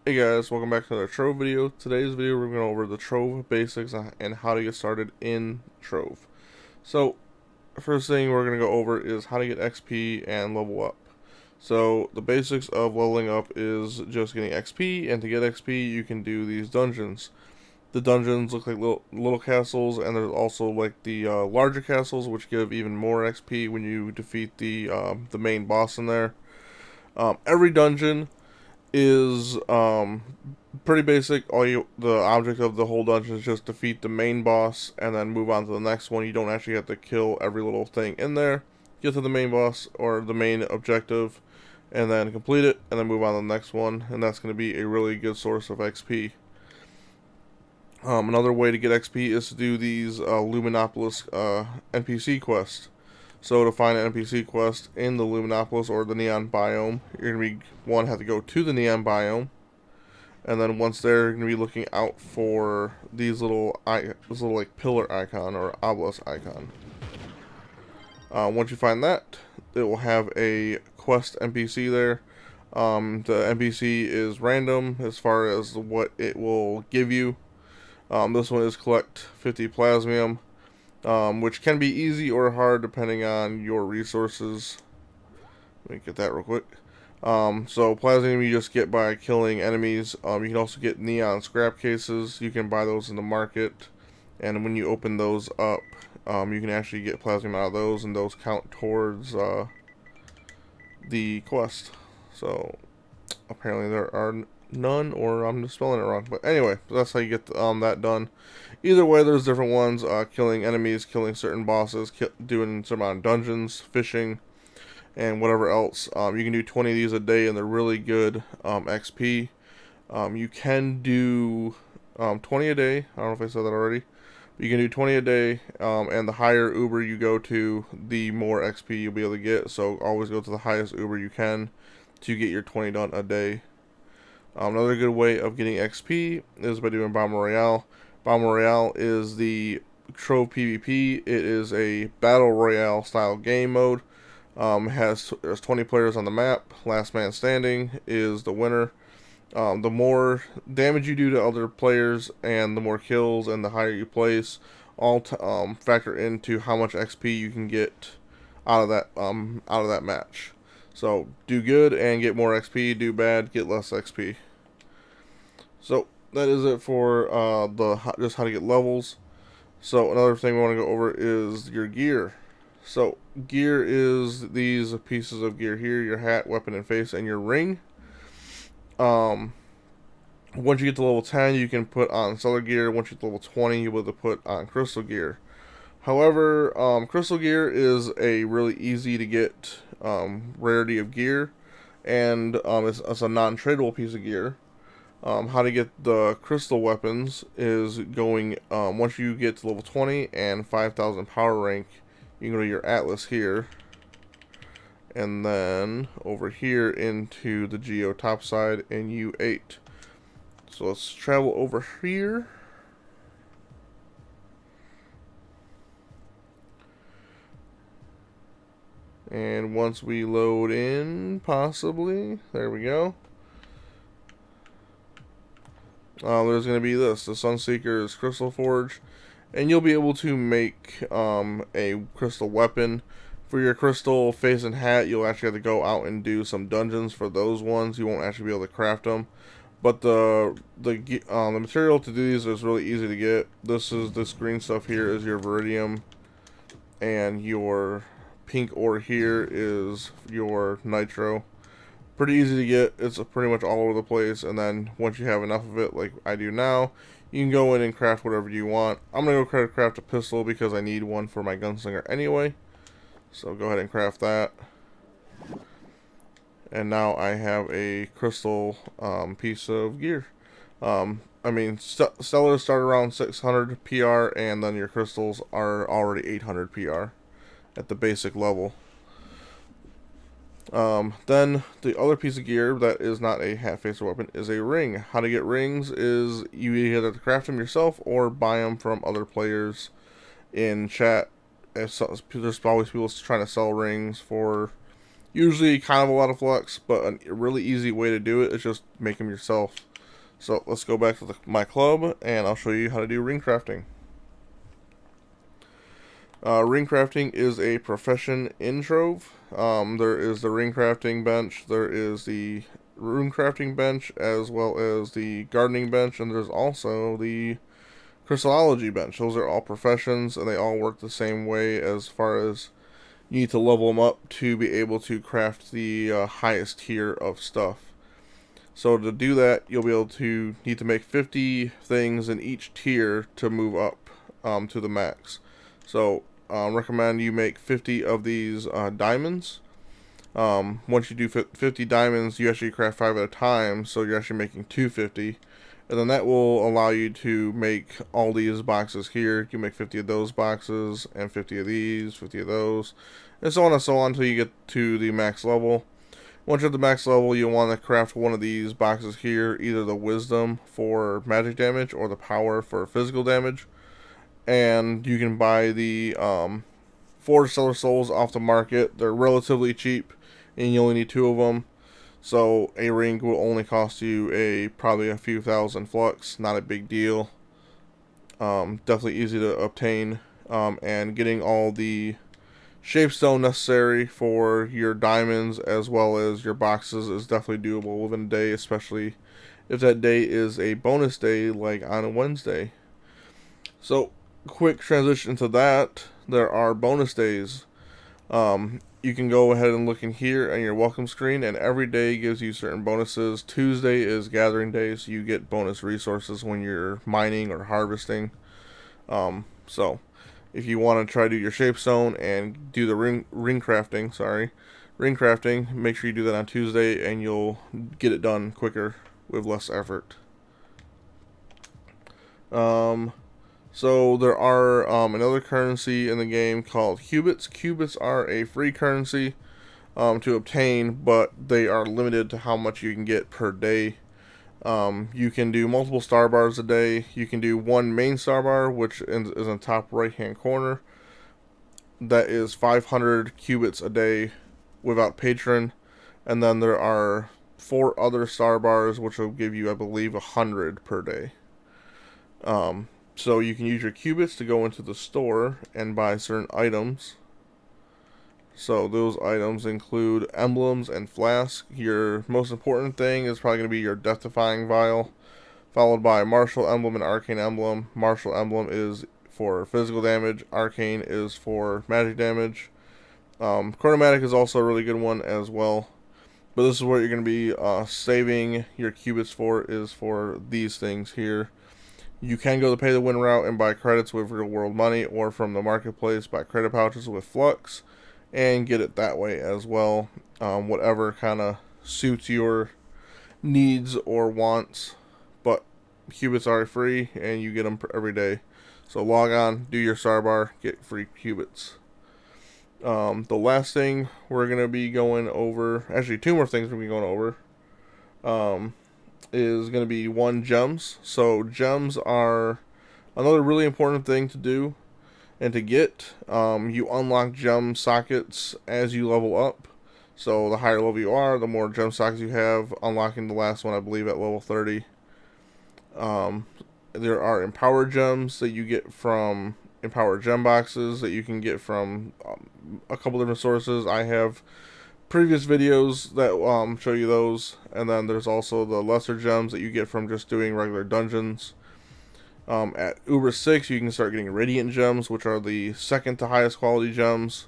Hey guys, welcome back to another Trove video. Today's video we're going to go over the Trove basics and how to get started in Trove. So, first thing we're going to go over is how to get XP and level up. So, the basics of leveling up is just getting XP, and to get XP you can do these dungeons. The dungeons look like little castles, and there's also like the larger castles which give even more XP when you defeat the main boss in there. Every dungeon is pretty basic. The object of the whole dungeon is just defeat the main boss and then move on to the next one. You don't actually have to kill every little thing in there. Get to the main boss or the main objective and then complete it and then move on to the next one, and that's going to be a really good source of XP. Another way to get XP is to do these Luminopolis NPC quests. So to find an NPC quest in the Luminopolis or the Neon biome, you're going to have to go to the Neon biome, and then once there, you're going to be looking out for this little like pillar icon or obelisk icon. Once you find that, it will have a quest NPC there. The NPC is random as far as what it will give you. This one is collect 50 plasmium. Which can be easy or hard depending on your resources. Let me get that real quick. So plasmium you just get by killing enemies. You can also get neon scrap cases. You can buy those in the market, and when you open those up, you can actually get plasmium out of those, and those count towards the quest. So apparently there are none, or I'm just spelling it wrong. But anyway, that's how you get that done. Either way, there's different ones. Killing enemies, killing certain bosses, doing some amount of dungeons, fishing, and whatever else. You can do 20 of these a day, and they're really good XP. You can do 20 a day. I don't know if I said that already. But you can do 20 a day, and the higher Uber you go to, the more XP you'll be able to get. So always go to the highest Uber you can to get your 20 done a day. Another good way of getting XP is by doing Battle Royale. Battle Royale is the Trove PvP. It is a Battle Royale style game mode. There's 20 players on the map. Last man standing is the winner. The more damage you do to other players and the more kills and the higher you place, all factor into how much XP you can get out of that match. So do good and get more XP. Do bad, get less XP. So that is it for just how to get levels. So another thing we want to go over is your gear. So gear is these pieces of gear here: your hat, weapon, and face, and your ring. Once you get to level 10, you can put on stellar gear. Once you get to level 20, you'll be able to put on crystal gear. However, crystal gear is a really easy to get rarity of gear, and it's a non-tradable piece of gear. How to get the crystal weapons is going, once you get to level 20 and 5,000 power rank, you can go to your atlas here, and then over here into the Geo top side in U8. So let's travel over here. And once we load in, possibly, there we go. There's going to be the Sunseeker's Crystal Forge, and you'll be able to make a crystal weapon. For your crystal face and hat, you'll actually have to go out and do some dungeons for those ones. You won't actually be able to craft them. But the material to do these is really easy to get. This green stuff here is your Viridium, and your pink ore here is your Nitro. Pretty easy to get. It's pretty much all over the place, and then once you have enough of it, like I do now, you can go in and craft whatever you want. I'm going to go craft a pistol because I need one for my gunslinger anyway. So go ahead and craft that. And now I have a crystal piece of gear. Stellars start around 600 PR, and then your crystals are already 800 PR at the basic level. Then the other piece of gear that is not a hat, face, or weapon is a ring. How to get rings is you either have to craft them yourself or buy them from other players in chat. There's always people trying to sell rings for usually kind of a lot of flux, but a really easy way to do it is just make them yourself. So let's go back to my club, and I'll show you how to do ring crafting. Ring crafting is a profession in Trove. There is the ring crafting bench, there is the rune crafting bench, as well as the gardening bench, and there's also the crystallology bench. Those are all professions, and they all work the same way as far as you need to level them up to be able to craft the highest tier of stuff. So to do that, you'll be able to need to make 50 things in each tier to move up to the max. So recommend you make 50 of these diamonds. Once you do 50 diamonds, you actually craft 5 at a time, so you're actually making 250. And then that will allow you to make all these boxes here. You make 50 of those boxes, and 50 of these, 50 of those, and so on until you get to the max level. Once you're at the max level, you'll want to craft one of these boxes here, either the wisdom for magic damage or the power for physical damage. And you can buy the forged stellar souls off the market. They're relatively cheap, and you only need 2 of them. So a ring will only cost you probably a few thousand flux. Not a big deal. Definitely easy to obtain. And getting all the shapestone necessary for your diamonds as well as your boxes is definitely doable within a day, especially if that day is a bonus day like on a Wednesday. So quick transition to that. There are bonus days. You can go ahead and look in here on your welcome screen, and every day gives you certain bonuses. Tuesday is gathering day, so you get bonus resources when you're mining or harvesting. So if you want to try to do your shapestone and do the ring crafting, make sure you do that on Tuesday, and you'll get it done quicker with less effort. So there are another currency in the game called Cubits. Cubits are a free currency to obtain, but they are limited to how much you can get per day. You can do multiple star bars a day. You can do one main star bar, which is in the top right hand corner. That is 500 cubits a day without patron. And then there are 4 other star bars, which will give you, I believe, 100 per day. So you can use your cubits to go into the store and buy certain items. So those items include emblems and flasks. Your most important thing is probably going to be your death-defying vial, followed by martial emblem and arcane emblem. Martial emblem is for physical damage. Arcane is for magic damage. Chromatic is also a really good one as well. But this is what you're going to be saving your cubits for, is for these things here. You can go the pay to win route and buy credits with real world money, or from the marketplace buy credit pouches with flux and get it that way as well. Whatever kind of suits your needs or wants. But cubits are free and you get them every day. So log on, do your star bar, get free cubits. The last thing we're going to be going over, actually 2 more things we're going to be going over. Is going to be gems. So gems are another really important thing to do and to get. You unlock gem sockets as you level up. So the higher level you are, the more gem sockets you have. Unlocking the last one, I believe, at level 30. There are empowered gems that you get from empowered gem boxes that you can get from a couple different sources. I have previous videos that show you those, and then there's also the lesser gems that you get from just doing regular dungeons. At Uber 6 you can start getting radiant gems, which are the second to highest quality gems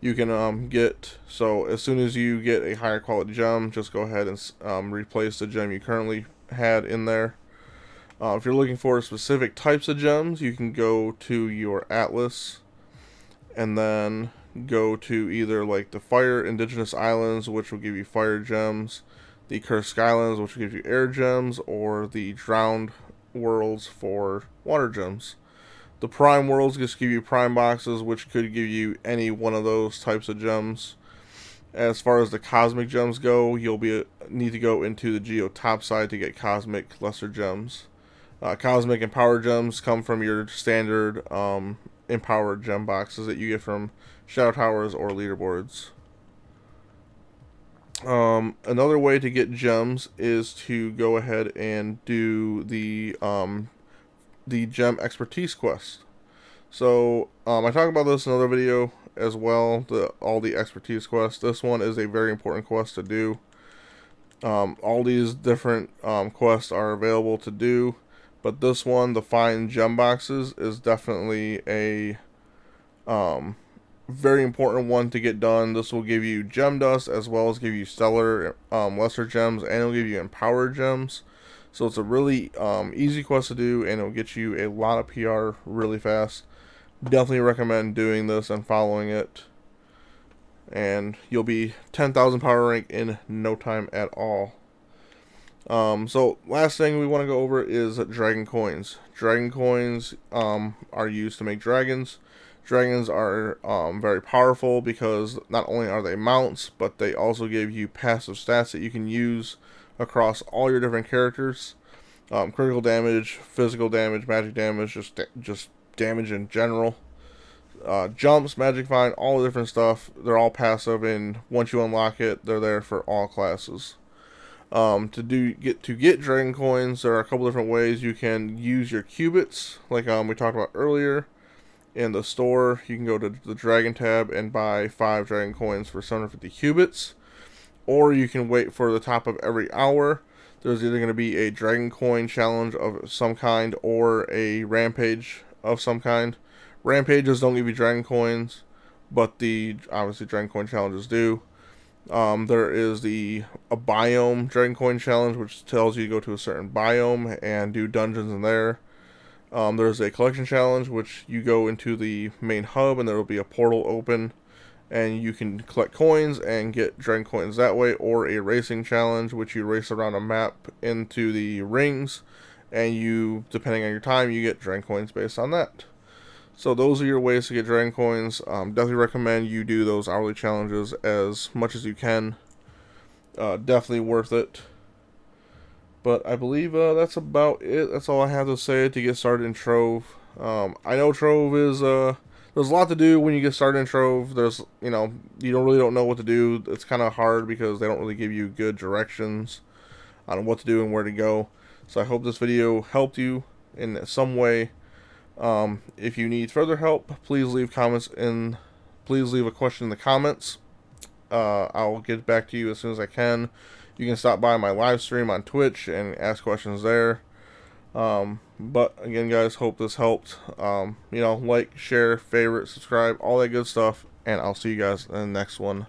you can get. So as soon as you get a higher quality gem, just go ahead and replace the gem you currently had in there. If you're looking for specific types of gems, you can go to your atlas and then go to either like the Fire Indigenous Islands, which will give you fire gems, the Cursed Skylands, which will give you air gems, or the Drowned Worlds for water gems. The Prime Worlds just give you prime boxes, which could give you any one of those types of gems. As far as the cosmic gems go, you'll need to go into the Geo top side to get cosmic lesser gems. Cosmic and power gems come from your standard empowered gem boxes that you get from Shadow Towers or leaderboards. Another way to get gems is to go ahead and do the gem expertise quest. So I talk about this in another video as well. All the expertise quests. This one is a very important quest to do. All these different quests are available to do, but this one, the find gem boxes, is definitely a very important one to get done. This will give you gem dust as well as give you stellar lesser gems, and it'll give you empowered gems. So it's a really easy quest to do, and it'll get you a lot of PR really fast. Definitely recommend doing this and following it, and you'll be 10,000 power rank in no time at all. So last thing we want to go over is dragon coins. Dragon coins are used to make dragons. Dragons are very powerful because not only are they mounts, but they also give you passive stats that you can use across all your different characters. Critical damage, physical damage, magic damage, just damage in general. Jumps, magic find, all the different stuff. They're all passive, and once you unlock it, they're there for all classes. To get dragon coins, there are a couple different ways. You can use your Cubits, like we talked about earlier. In the store, you can go to the dragon tab and buy 5 dragon coins for 750 Cubits. Or you can wait for the top of every hour. There's either going to be a dragon coin challenge of some kind or a rampage of some kind. Rampages don't give you dragon coins, but the obviously dragon coin challenges do. There is a biome dragon coin challenge, which tells you to go to a certain biome and do dungeons in there. There's a collection challenge, which you go into the main hub and there will be a portal open, and you can collect coins and get dragon coins that way. Or a racing challenge, which you race around a map into the rings, and you, depending on your time, you get dragon coins based on that. So those are your ways to get dragon coins. Definitely recommend you do those hourly challenges as much as you can. Definitely worth it. But I believe that's about it. That's all I have to say to get started in Trove. I know Trove is there's a lot to do when you get started in Trove. There's you don't know what to do. It's kind of hard because they don't really give you good directions on what to do and where to go. So I hope this video helped you in some way. If you need further help, please leave a question in the comments. I'll get back to you as soon as I can. You can stop by my live stream on Twitch and ask questions there. But again, guys, hope this helped. Like, share, favorite, subscribe, all that good stuff, and I'll see you guys in the next one.